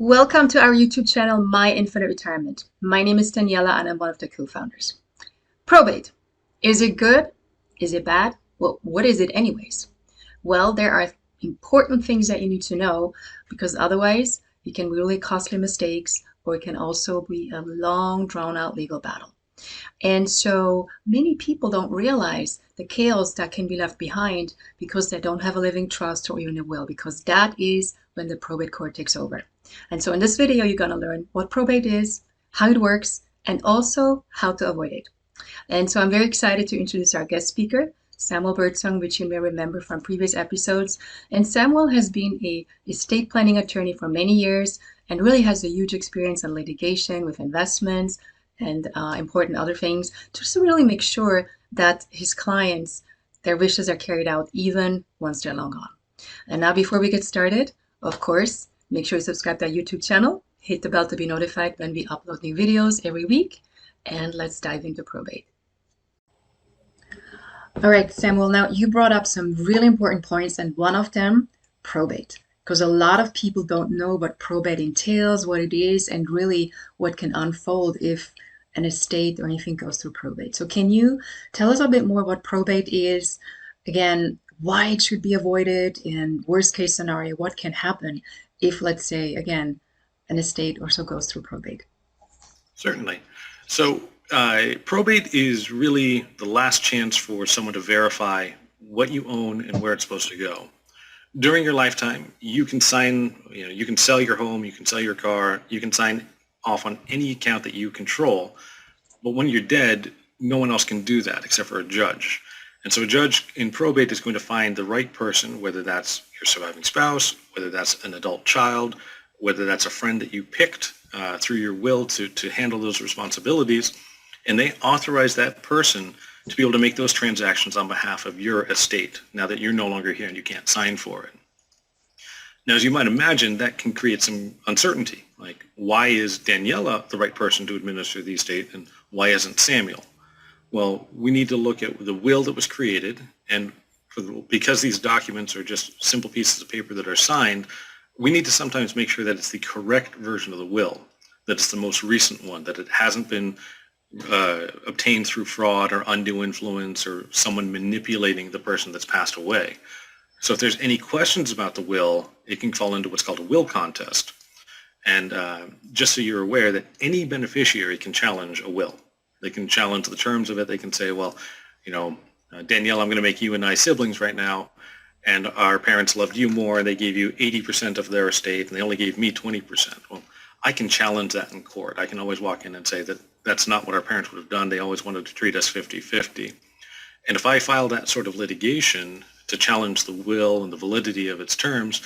Welcome to our YouTube channel, My Infinite Retirement. My name is Daniela and I'm one of the co-founders. Probate. Is it good? Is it bad? Well, what is it anyways? Well, there are important things that you need to know because otherwise it can be really costly mistakes or it can also be a long drawn out legal battle. And so many people don't realize the chaos that can be left behind because they don't have a living trust or even a will, because that is when the probate court takes over. And so in this video, you're going to learn what probate is, how it works, and also how to avoid it. And so I'm very excited to introduce our guest speaker, Samuel Birdsong, which you may remember from previous episodes. And Samuel has been a estate planning attorney for many years and really has a huge experience in litigation with investments and important other things, just to really make sure that his clients, their wishes are carried out even once they're long gone. And now before we get started, of course, make sure you subscribe to our YouTube channel, hit the bell to be notified when we upload new videos every week, and let's dive into probate. All right, Samuel, now you brought up some really important points, and one of them, probate, because a lot of people don't know what probate entails, what it is, and really what can unfold if an estate or anything goes through probate. So can you tell us a bit more what probate is, again, why it should be avoided, and worst case scenario, what can happen if, let's say, again, an estate or so goes through probate? Certainly. So probate is really the last chance for someone to verify what you own and where it's supposed to go. During your lifetime, you can you can sell your home, you can sell your car, you can sign off on any account that you control. But when you're dead, no one else can do that except for a judge. And so a judge in probate is going to find the right person, whether that's your surviving spouse, whether that's an adult child, whether that's a friend that you picked through your will to handle those responsibilities, and they authorize that person to be able to make those transactions on behalf of your estate now that you're no longer here and you can't sign for it. Now, as you might imagine, that can create some uncertainty, like why is Daniela the right person to administer the estate and why isn't Samuel? Well, we need to look at the will that was created, and because these documents are just simple pieces of paper that are signed, we need to sometimes make sure that it's the correct version of the will, that it's the most recent one, that it hasn't been obtained through fraud or undue influence or someone manipulating the person that's passed away. So if there's any questions about the will, it can fall into what's called a will contest. And just so you're aware that any beneficiary can challenge a will. They can challenge the terms of it. They can say, well, Danielle, I'm going to make you and I siblings right now, and our parents loved you more, and they gave you 80% of their estate, and they only gave me 20%. Well, I can challenge that in court. I can always walk in and say that that's not what our parents would have done. They always wanted to treat us 50-50. And if I file that sort of litigation to challenge the will and the validity of its terms,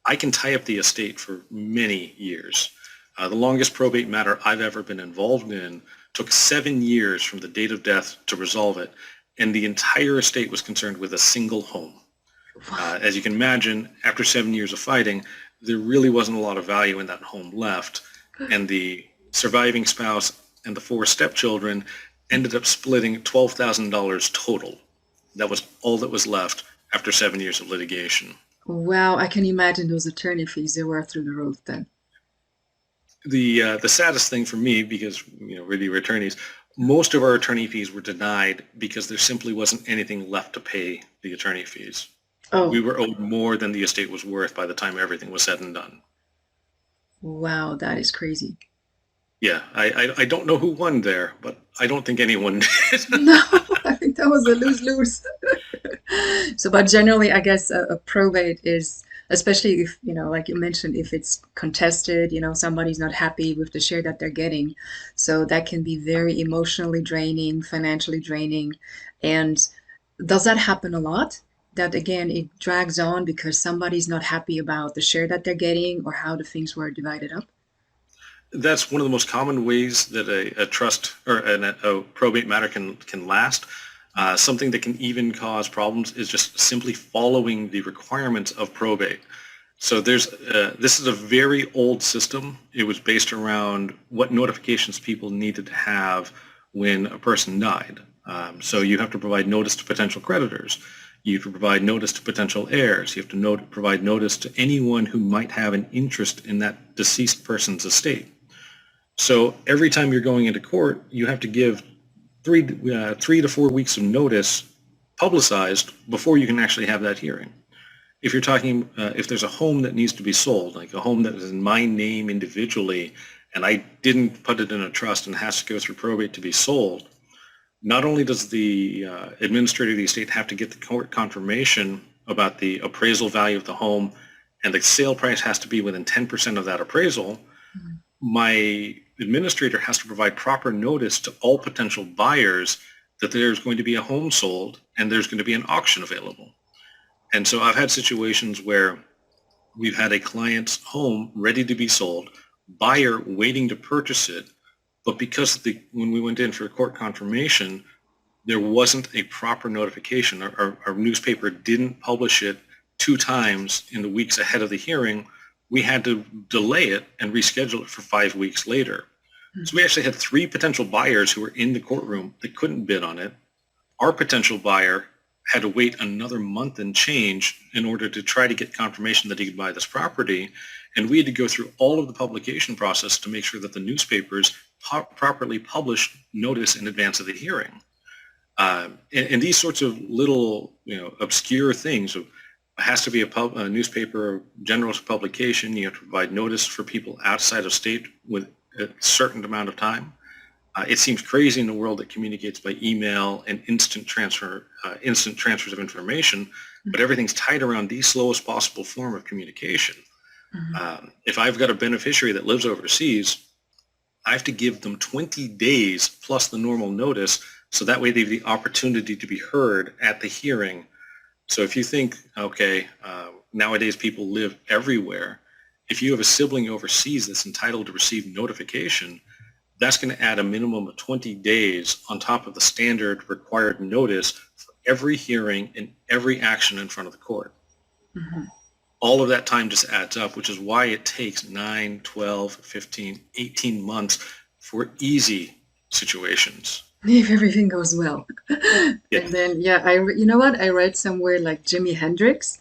I can tie up the estate for many years. The longest probate matter I've ever been involved in took 7 years from the date of death to resolve it, and the entire estate was concerned with a single home. As you can imagine, after 7 years of fighting, there really wasn't a lot of value in that home left, and the surviving spouse and the 4 stepchildren ended up splitting $12,000 total. That was all that was left after 7 years of litigation. Wow, I can imagine those attorney fees, they were through the roof then. The saddest thing for me, because really we're attorneys, most of our attorney fees were denied because there simply wasn't anything left to pay the attorney fees. Oh, We were owed more than the estate was worth by the time everything was said and done. wow, that is crazy. Yeah, I don't know who won there, but I don't think anyone did. No, I think that was a lose-lose. So, but generally, I guess a probate is, especially if, like you mentioned, if it's contested, somebody's not happy with the share that they're getting. So that can be very emotionally draining, financially draining. And does that happen a lot? That again, it drags on because somebody's not happy about the share that they're getting or how the things were divided up? That's one of the most common ways that a trust or a probate matter can last. Something that can even cause problems is just simply following the requirements of probate. So this is a very old system. It was based around what notifications people needed to have when a person died. So you have to provide notice to potential creditors. You have to provide notice to potential heirs. You have to provide notice to anyone who might have an interest in that deceased person's estate. So every time you're going into court, you have to give 3 to 4 weeks of notice publicized before you can actually have that hearing. If you're talking, if there's a home that needs to be sold, like a home that is in my name individually, and I didn't put it in a trust and has to go through probate to be sold, not only does the administrator of the estate have to get the court confirmation about the appraisal value of the home, and the sale price has to be within 10% of that appraisal, my administrator has to provide proper notice to all potential buyers that there's going to be a home sold and there's going to be an auction available. And so I've had situations where we've had a client's home ready to be sold, buyer waiting to purchase it, but because when we went in for court confirmation, there wasn't a proper notification. Our newspaper didn't publish it 2 times in the weeks ahead of the hearing. We had to delay it and reschedule it for 5 weeks later. So we actually had 3 potential buyers who were in the courtroom that couldn't bid on it. Our potential buyer had to wait another month and change in order to try to get confirmation that he could buy this property. And we had to go through all of the publication process to make sure that the newspapers properly published notice in advance of the hearing. And these sorts of little, obscure things. It has to be a newspaper general publication. You have to provide notice for people outside of state with a certain amount of time. It seems crazy in a world that communicates by email and instant transfers of information, but everything's tied around the slowest possible form of communication. If I've got a beneficiary that lives overseas, I have to give them 20 days plus the normal notice, so that way they have the opportunity to be heard at the hearing. So if you think, okay, nowadays people live everywhere, if you have a sibling overseas that's entitled to receive notification, that's going to add a minimum of 20 days on top of the standard required notice for every hearing and every action in front of the court. All of that time just adds up, which is why it takes 9, 12, 15, 18 months for easy situations. If everything goes well. Yeah. And then, you know what? I read somewhere like Jimi Hendrix.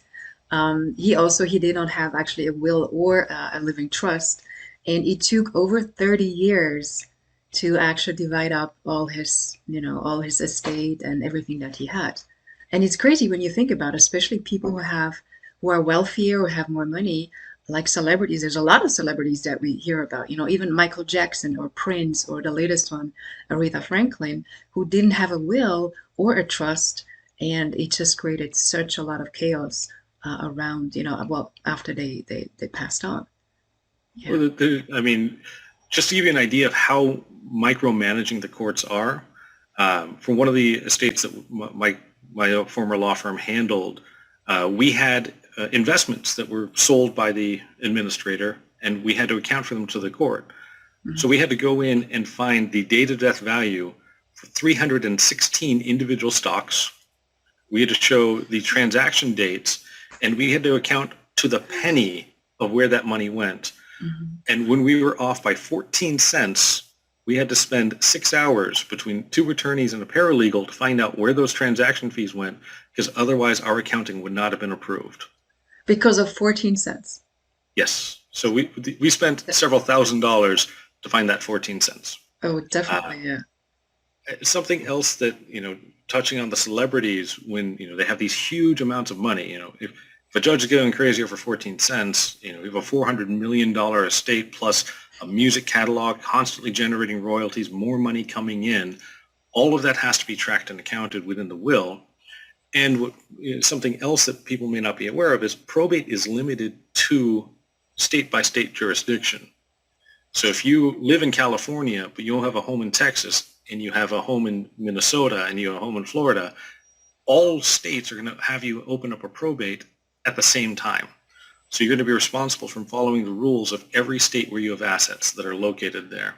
He did not have actually a will or a living trust. And it took over 30 years to actually divide up all his estate and everything that he had. And it's crazy when you think about it, especially people who are wealthier or have more money, like celebrities. There's a lot of celebrities that we hear about, even Michael Jackson or Prince or the latest one, Aretha Franklin, who didn't have a will or a trust. And it just created such a lot of chaos around, after they passed on. Yeah. Well, just to give you an idea of how micromanaging the courts are, for one of the estates that my former law firm handled, we had investments that were sold by the administrator, and we had to account for them to the court. So we had to go in and find the date of death value for 316 individual stocks. We had to show the transaction dates, and we had to account to the penny of where that money went. And when we were off by 14 cents, we had to spend 6 hours between 2 attorneys and a paralegal to find out where those transaction fees went, because otherwise our accounting would not have been approved. Because of 14 cents? Yes. So we spent several $1,000s to find that 14 cents. Oh, definitely, yeah. Something else that, touching on the celebrities, when, they have these huge amounts of money, if a judge is going crazy over 14 cents, we have a $400 million estate plus a music catalog constantly generating royalties, more money coming in. All of that has to be tracked and accounted within the will. And something else that people may not be aware of is probate is limited to state-by-state jurisdiction. So if you live in California, but you don't have a home in Texas, and you have a home in Minnesota, and you have a home in Florida, all states are going to have you open up a probate at the same time. So you're going to be responsible for following the rules of every state where you have assets that are located there.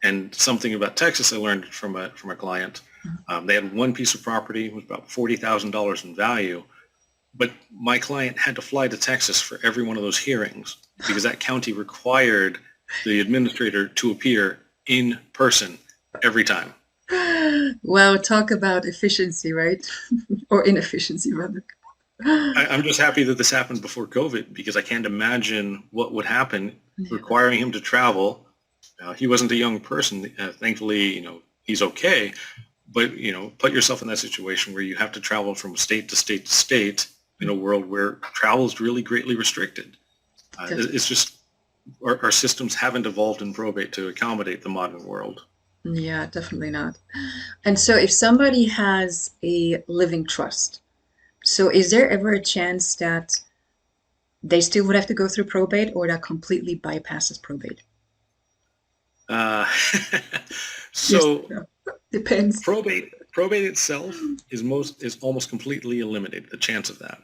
And something about Texas I learned from a client. They had one piece of property, it was about $40,000 in value, but my client had to fly to Texas for every one of those hearings because that county required the administrator to appear in person every time. Well, talk about efficiency, right? Or inefficiency, rather. I'm just happy that this happened before COVID because I can't imagine what would happen Yeah, requiring him to travel. He wasn't a young person. Thankfully, he's okay. But, put yourself in that situation where you have to travel from state to state to state in a world where travel is really greatly restricted. It's definitely. just our systems haven't evolved in probate to accommodate the modern world. Yeah, definitely not. And so if somebody has a living trust, so is there ever a chance that they still would have to go through probate or that completely bypasses probate? Uh, Yes, so no. Depends. probate itself is almost completely eliminated, the chance of that.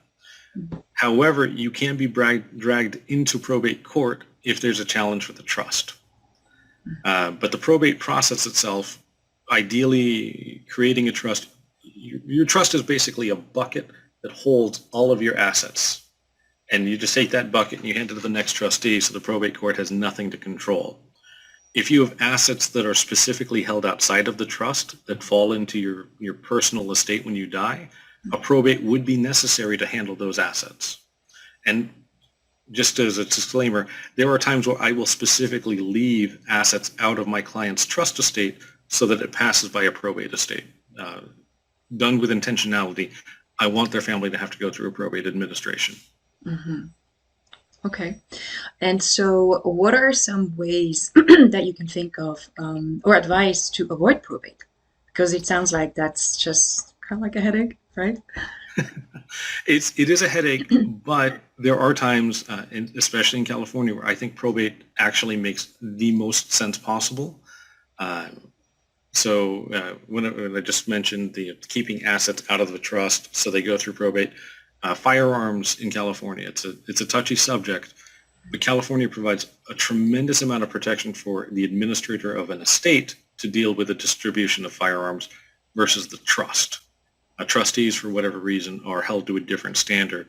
Mhm. However, you can be dragged into probate court if there's a challenge with the trust. But the probate process itself, ideally creating a trust, your trust is basically a bucket that holds all of your assets. And you just take that bucket and you hand it to the next trustee so the probate court has nothing to control. If you have assets that are specifically held outside of the trust that fall into your personal estate when you die, a probate would be necessary to handle those assets. And just as a disclaimer, there are times where I will specifically leave assets out of my client's trust estate so that it passes by a probate estate. Uh, Done with intentionality. I want their family to have to go through a probate administration. Mhm. Okay. And so, what are some ways that you can think of or advice to avoid probate? Because it sounds like that's just kind of like a headache, right? It is a headache, but there are times, especially in California, where I think probate actually makes the most sense possible. Uh, when I just mentioned the keeping assets out of the trust so they go through probate, firearms in California, it's a touchy subject, but California provides a tremendous amount of protection for the administrator of an estate to deal with the distribution of firearms versus the trust. Trustees, for whatever reason, are held to a different standard.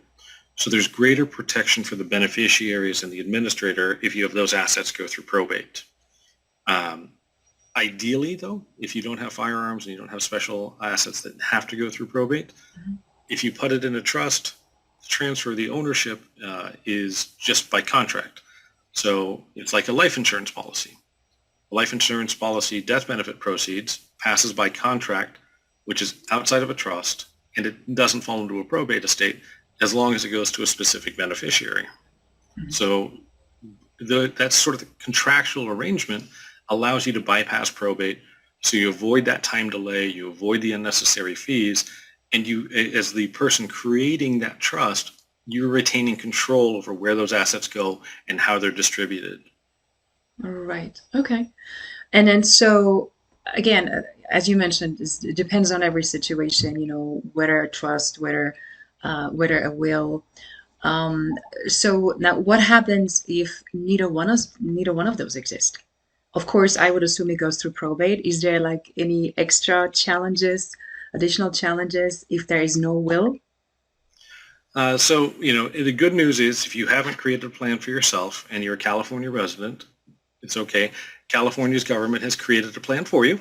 So there's greater protection for the beneficiaries and the administrator if you have those assets go through probate. Um, Ideally, though, if you don't have firearms and you don't have special assets that have to go through probate, Mhm. if you put it in a trust, the transfer of the ownership is just by contract. So it's like a life insurance policy. A life insurance policy death benefit proceeds passes by contract, which is outside of a trust, and it doesn't fall into a probate estate as long as it goes to a specific beneficiary. Mhm. So that sort of the contractual arrangement allows you to bypass probate, so you avoid that time delay, you avoid the unnecessary fees, and you, as the person creating that trust, you're retaining control over where those assets go and how they're distributed. Right. Okay. And then so again, as you mentioned, it depends on every situation, whether a trust, whether a will. Um, so now what happens if neither one of those exist? Of course, I would assume it goes through probate. Is there like any extra challenges, additional challenges if there is no will? The good news is if you haven't created a plan for yourself and you're a California resident, it's okay. California's government has created a plan for you.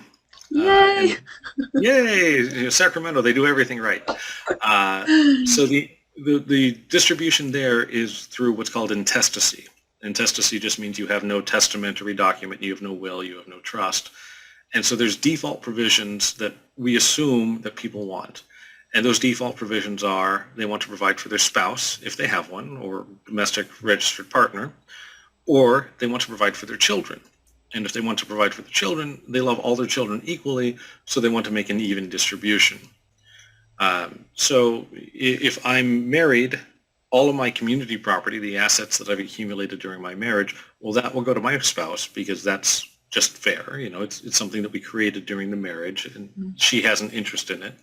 Yay! And yay, Sacramento, they do everything right. Uh, so the distribution there is through what's called intestacy. Intestacy just means you have no testamentary document, you have no will, you have no trust. And so there's default provisions that we assume that people want. And those default provisions are they want to provide for their spouse, if they have one, or domestic registered partner, or they want to provide for their children. And if they want to provide for the children, they love all their children equally, so they want to make an even distribution. So if I'm married, all of my community property, the assets that I've accumulated during my marriage, well, that will go to my spouse because that's just fair. It's something that we created during the marriage, and she has an interest in it.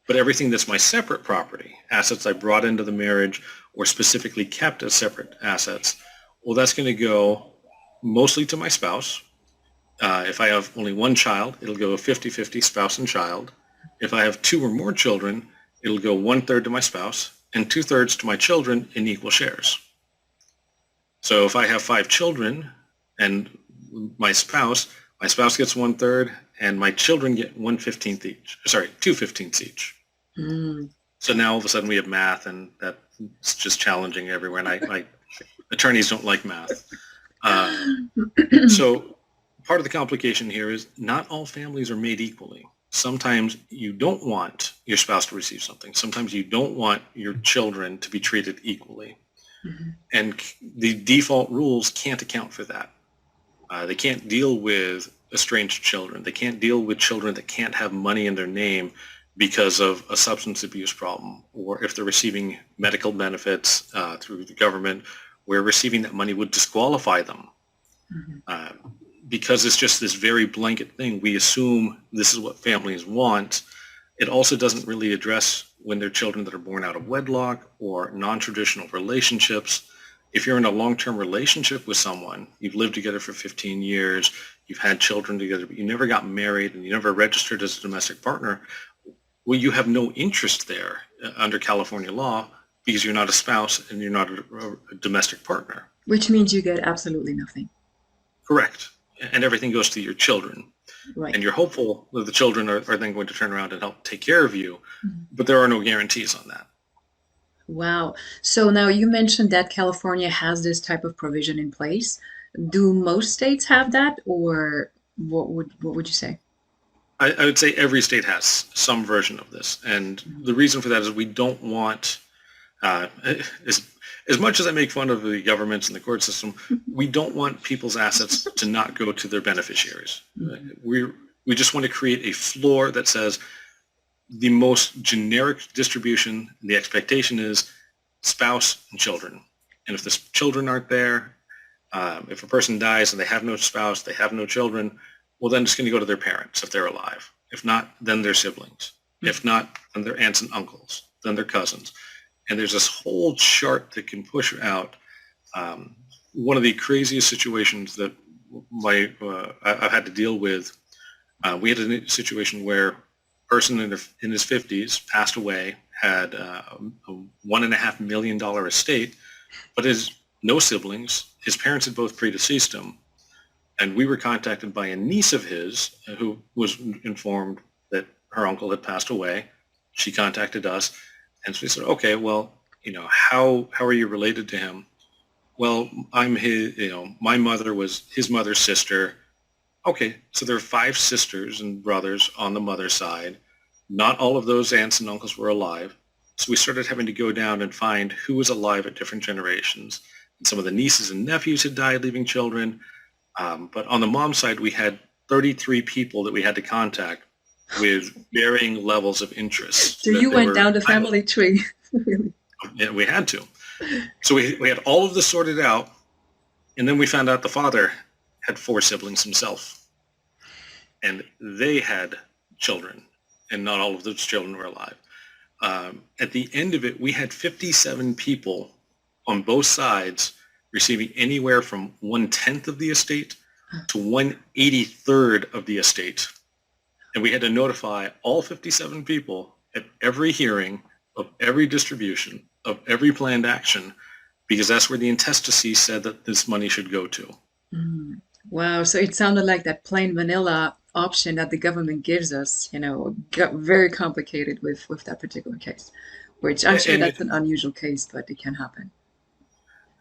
But everything that's my separate property, assets I brought into the marriage or specifically kept as separate assets, well, that's going to go mostly to my spouse. If I have only one child, it'll go 50-50 spouse and child. If I have two or more children, it'll go 1/3 to my spouse and 2/3 to my children in equal shares. So if I have 5 children and my spouse gets 1/3 and my children get 1/15 each. Sorry, 2/15 each. Mm. So now all of a sudden we have math, and that's just challenging everywhere. And I attorneys don't like math. So part of the complication here is not all families are made equally. Sometimes you don't want your spouse to receive something. Sometimes you don't want your children to be treated equally. Mhm. And the default rules can't account for that. They can't deal with estranged children. They can't deal with children that can't have money in their name because of a substance abuse problem, or if they're receiving medical benefits through the government, where receiving that money would disqualify them. Mhm. Because it's just this very blanket thing. We assume this is what families want. It also doesn't really address when they're children that are born out of wedlock or non-traditional relationships. If you're in a long-term relationship with someone, you've lived together for 15 years, you've had children together, but you never got married and you never registered as a domestic partner, well, you have no interest there under California law because you're not a spouse and you're not a domestic partner. Which means you get absolutely nothing. Correct. And everything goes to your children. Right. And you're hopeful that the children are then going to turn around and help take care of you, Mhm. but there are no guarantees on that. Wow. So now you mentioned that California has this type of provision in place. Do most states have that, or what would you say? I would say every state has some version of this. And Mhm. the reason for that is we don't want, uh, as, as much as I make fun of the governments and the court system, we don't want people's assets to not go to their beneficiaries. Mhm. We just want to create a floor that says the most generic distribution, the expectation is spouse and children. And if the children aren't there, if a person dies and they have no spouse, they have no children, well, then it's going to go to their parents if they're alive. If not, then their siblings. If not, then their aunts and uncles, then their cousins. And there's this whole chart that can push out. One of the craziest situations that I've had to deal with, we had a situation where a person in his 50s passed away, had a $1.5 million estate, but his no siblings. His parents had both predeceased him. And we were contacted by a niece of his who was informed that her uncle had passed away. She contacted us, and so we said, okay, well, how are you related to him? Well, I'm his, my mother was his mother's sister. Okay, so there are 5 sisters and brothers on the mother's side. Not all of those aunts and uncles were alive. So we started having to go down and find who was alive at different generations. And some of the nieces and nephews had died leaving children. But on the mom's side, we had 33 people that we had to contact with varying levels of interest So that you they went were down the entitled. family tree. Really? Yeah, we had to. So we had all of this sorted out, and then we found out the father had 4 siblings himself, and they had children, and not all of those children were alive. At the end of it, we had 57 people on both sides receiving anywhere from 1/10 of the estate to 1/83rd of the estate. And we had to notify all 57 people at every hearing of every distribution, of every planned action, because that's where the intestacy said that this money should go to. Mm. Wow. So it sounded like that plain vanilla option that the government gives us, got very complicated with that particular case, which I'm sure And that's an unusual case, but it can happen.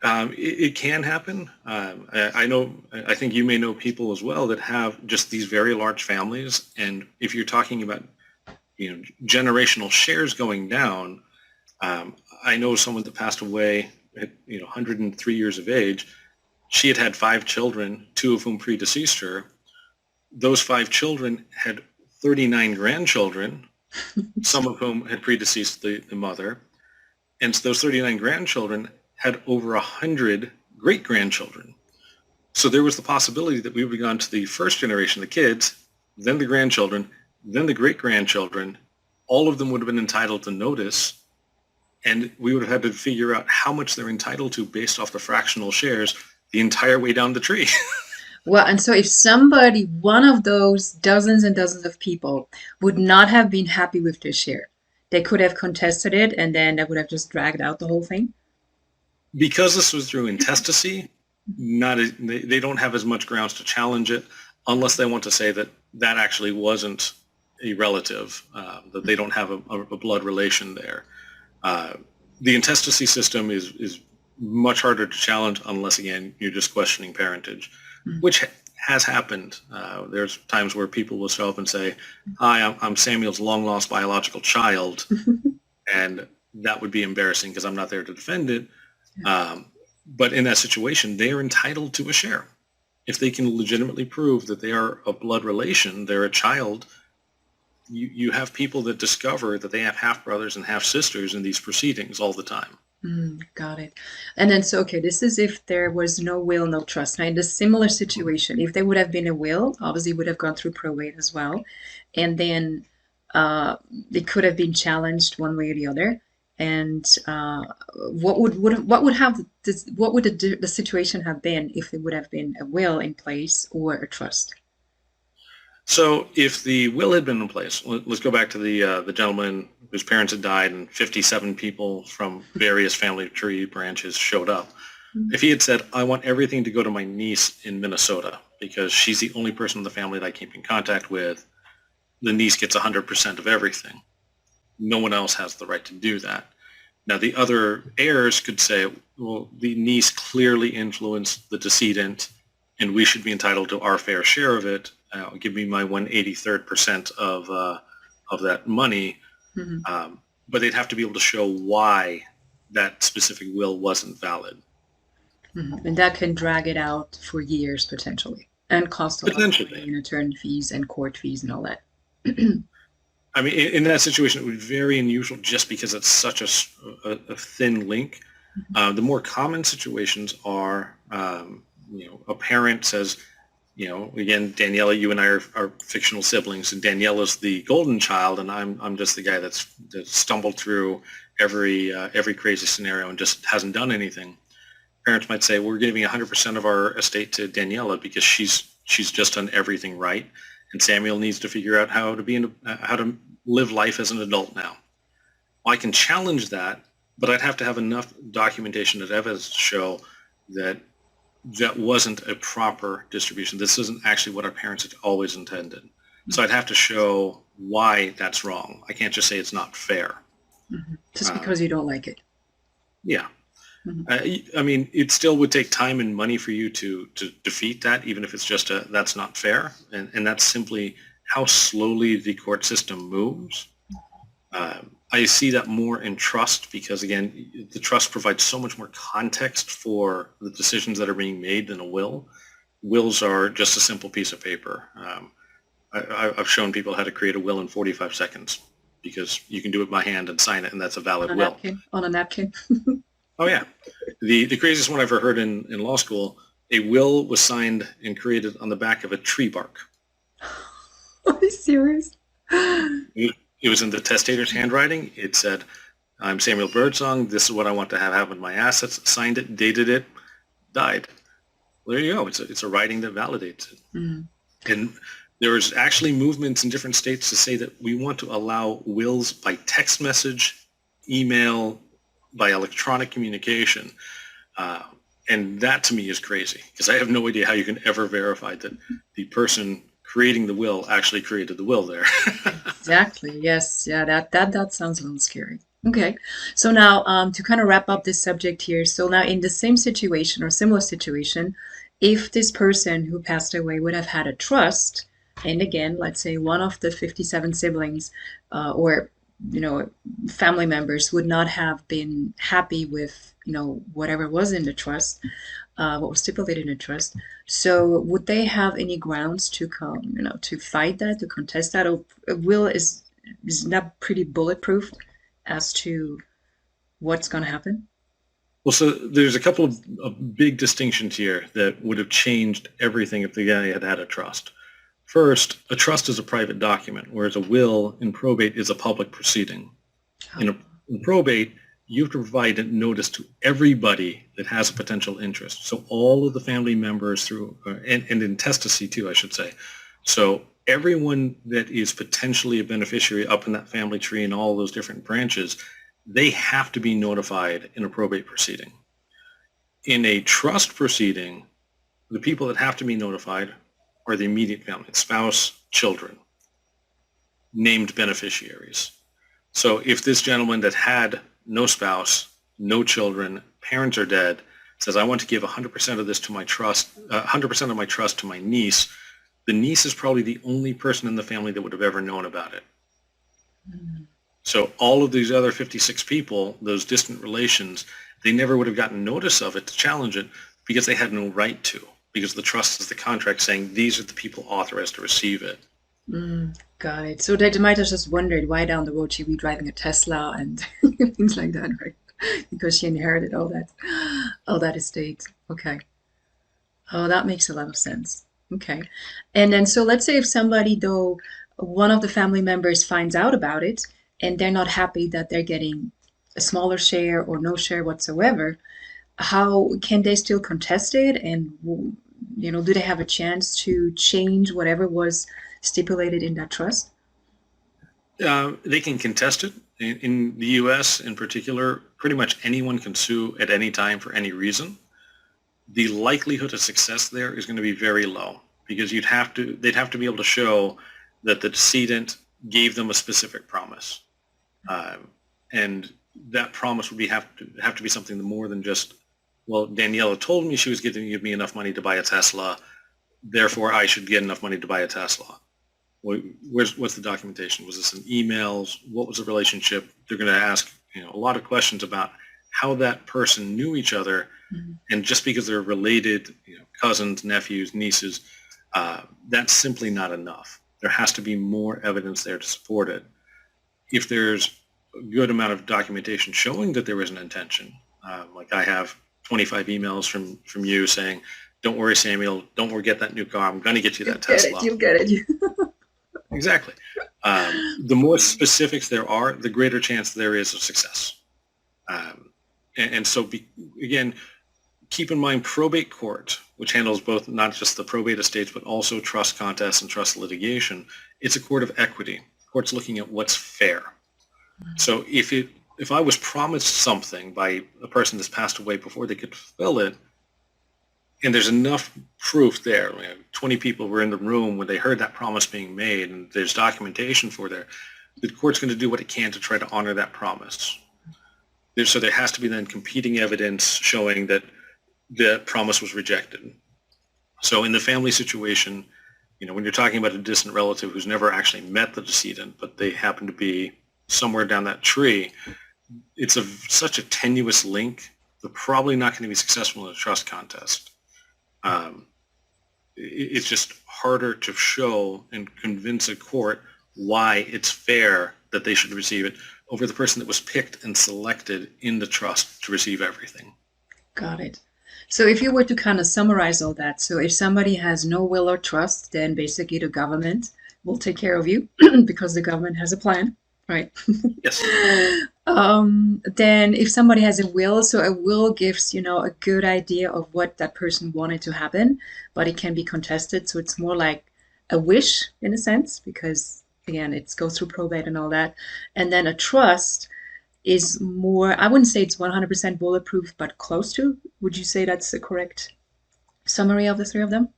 it can happen. I know. I think you may know people as well that have just these very large families, and if you're talking about generational shares going down, I know someone that passed away at 103 years of age. She had 5 children, 2 of whom predeceased her. Those 5 children had 39 grandchildren, some of whom had predeceased the mother. And so those 39 grandchildren had over 100 great-grandchildren. So there was the possibility that we would have gone to the first generation, the kids, then the grandchildren, then the great-grandchildren. All of them would have been entitled to notice, and we would have had to figure out how much they're entitled to based off the fractional shares the entire way down the tree. Well, and so if somebody, one of those dozens and dozens of people, would not have been happy with their share, they could have contested it and then that would have just dragged out the whole thing. Because this was through intestacy, they don't have as much grounds to challenge it unless they want to say that that actually wasn't a relative, that they don't have a blood relation there. Uh, the intestacy system is much harder to challenge unless, again, you're just questioning parentage, Mm. which has happened. There's times where people will show up and say, "Hi, I'm Samuel's long-lost biological child," and that would be embarrassing because I'm not there to defend it. Um, but in that situation, they are entitled to a share. If they can legitimately prove that they are a blood relation, they're a child, you have people that discover that they have half brothers and half sisters in these proceedings all the time. Got it. And then, so, okay, this is if there was no will, no trust. Now, in the similar situation, if there would have been a will, obviously it would have gone through probate as well. And then it could have been challenged one way or the other. And what would have this, what would the situation have been if there would have been a will in place or a trust? So if the will had been in place, let's go back to the gentleman whose parents had died and 57 people from various family tree branches showed up. Mm. If he had said, "I want everything to go to my niece in Minnesota because she's the only person in the family that I keep in contact with," the niece gets 100% of everything. No one else has the right to do that. Now, the other heirs could say, "Well, the niece clearly influenced the decedent, and we should be entitled to our fair share of it. Give me my 183rd percent of that money." Mhm. But they'd have to be able to show why that specific will wasn't valid. Mhm. And that can drag it out for years potentially and cost a lot of money Potentially. in attorney fees and court fees and all that. I mean, in that situation, it would be very unusual just because it's such a thin link. The more common situations are, a parent says, again, Daniela, you and I are fictional siblings, and Daniela's the golden child, and I'm just the guy that stumbled through every crazy scenario and just hasn't done anything. Parents might say, "We're giving 100% of our estate to Daniela because she's just done everything right, and Samuel needs to figure out how to live life as an adult now." Well, I can challenge that, but I'd have to have enough documentation and evidence to show that that wasn't a proper distribution. This isn't actually what our parents had always intended. So I'd have to show why that's wrong. I can't just say it's not fair. Just Uh, because you don't like it. yeah. Mhm. I mean, it still would take time and money for you to defeat that, even if it's just that's not fair. And that's simply how slowly the court system moves. I see that more in trust because, again, the trust provides so much more context for the decisions that are being made than a will. Wills are just a simple piece of paper. I've shown people how to create a will in 45 seconds because you can do it by hand and sign it, and that's a On valid a will. napkin. On a napkin. Oh, yeah. The craziest one I've ever heard in law school, a will was signed and created on the back of a tree bark. Are you serious? It was in the testator's handwriting. It said, "I'm Samuel Birdsong. This is what I want to have happen with my assets." Signed it, dated it, died. Well, there you go. It's a writing that validates it. Mm. And there's actually movements in different states to say that we want to allow wills by text message, email, by electronic communication. Uh, and that to me is crazy because I have no idea how you can ever verify that the person creating the will actually created the will there. Exactly. Yes. Yeah. That sounds a little scary. Okay. So now, to kind of wrap up this subject here. So now, in the same situation or similar situation, if this person who passed away would have had a trust, and again, let's say one of the 57 siblings, or you know, family members would not have been happy with whatever was in the trust, what was stipulated in the trust. So would they have any grounds to come, to fight that, to contest that? Or will is not pretty bulletproof as to what's going to happen? Well, so there's a couple of big distinctions here that would have changed everything if the guy had had a trust. First, a trust is a private document, whereas a will in probate is a public proceeding. In, a, in probate, you have to provide a notice to everybody that has a potential interest. So all of the family members and intestacy too, I should say. So everyone that is potentially a beneficiary up in that family tree and all those different branches, they have to be notified in a probate proceeding. In a trust proceeding, the people that have to be notified are the immediate family, spouse, children, named beneficiaries. So if this gentleman that had no spouse, no children, parents are dead, says, I want to give 100% of this to my trust, 100% of my trust to my niece, the niece is probably the only person in the family that would have ever known about it. Mm. So all of these other 56 people, those distant relations, they never would have gotten notice of it to challenge it because they had no right to, because the trust is the contract saying these are the people authorized to receive it. Got it. So they might have just wondered why down the road she'd be driving a Tesla and things like that, right? Because she inherited all that estate. Okay. Oh, that makes a lot of sense. Okay. And then, so let's say if somebody, though, one of the family members finds out about it and they're not happy that they're getting a smaller share or no share whatsoever, how can they still contest it? And, do they have a chance to change whatever was stipulated in that trust? They can contest it. In the U.S. in particular, pretty much anyone can sue at any time for any reason. The likelihood of success there is going to be very low because they'd have to be able to show that the decedent gave them a specific promise, and that promise would have to be something more than just, well, Daniela told me she was going to give me enough money to buy a Tesla, therefore I should get enough money to buy a Tesla. What's the documentation? Was this in emails? What was the relationship? They're going to ask a lot of questions about how that person knew each other, and just because they're related, cousins, nephews, nieces, that's simply not enough. There has to be more evidence there to support it. If there's a good amount of documentation showing that there was an intention, like I have 25 emails from you saying, "Don't worry, Samuel, don't forget that new car. I'm going to get you that Tesla." You'll get it. Exactly. The more specifics there are, the greater chance there is of success. And so, again, keep in mind probate court, which handles both not just the probate estates, but also trust contests and trust litigation. It's a court of equity. The court's looking at what's fair. So if I was promised something by a person that's passed away before they could fulfill it, and there's enough proof there, 20 people were in the room when they heard that promise being made, and there's documentation for there, the court's going to do what it can to try to honor that promise. So there has to be then competing evidence showing that the promise was rejected. So in the family situation, when you're talking about a distant relative who's never actually met the decedent, but they happen to be somewhere down that tree, it's such a tenuous link, they're probably not going to be successful in a trust contest. It's just harder to show and convince a court why it's fair that they should receive it over the person that was picked and selected in the trust to receive everything. Got it. So if you were to kind of summarize all that, so if somebody has no will or trust, then basically the government will take care of you because the government has a plan, right? Yes. Then if somebody has a will, so a will gives, a good idea of what that person wanted to happen, but it can be contested. So it's more like a wish in a sense, because again, it goes through probate and all that. And then a trust is more, I wouldn't say it's 100% bulletproof, but close to. Would you say that's the correct summary of the three of them?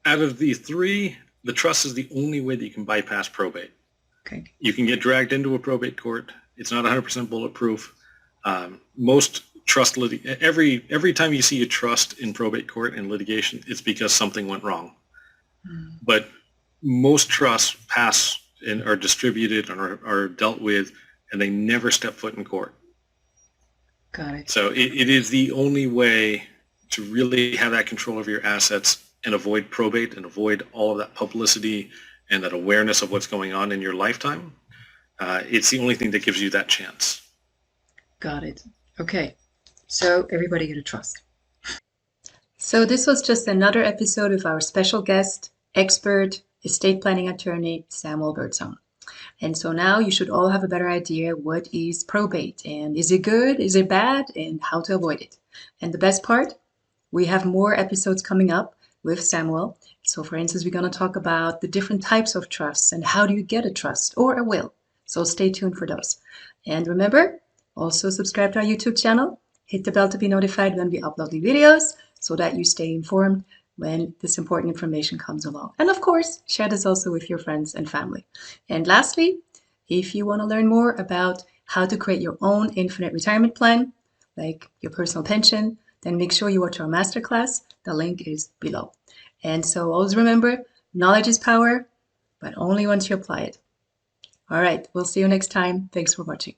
Out of the three, the trust is the only way that you can bypass probate. Okay. You can get dragged into a probate court. It's not 100% bulletproof. Most trust every time you see a trust in probate court in litigation, it's because something went wrong. But most trusts pass and are distributed and are dealt with, and they never step foot in court. Got it. So it is the only way to really have that control over your assets and avoid probate and avoid all of that publicity and that awareness of what's going on in your lifetime. It's the only thing that gives you that chance. Got it. Okay. So everybody get a trust. So this was just another episode of our special guest, expert, estate planning attorney, Samuel Birdsong. And so now you should all have a better idea what is probate and is it good, is it bad, and how to avoid it. And the best part, we have more episodes coming up with Samuel. So for instance, we're going to talk about the different types of trusts and how do you get a trust or a will. So stay tuned for those. And remember, also subscribe to our YouTube channel. Hit the bell to be notified when we upload new videos so that you stay informed when this important information comes along. And of course, share this also with your friends and family. And lastly, if you want to learn more about how to create your own infinite retirement plan, like your personal pension, then make sure you watch our masterclass. The link is below. And so always remember, knowledge is power, but only once you apply it. All right, we'll see you next time. Thanks for watching.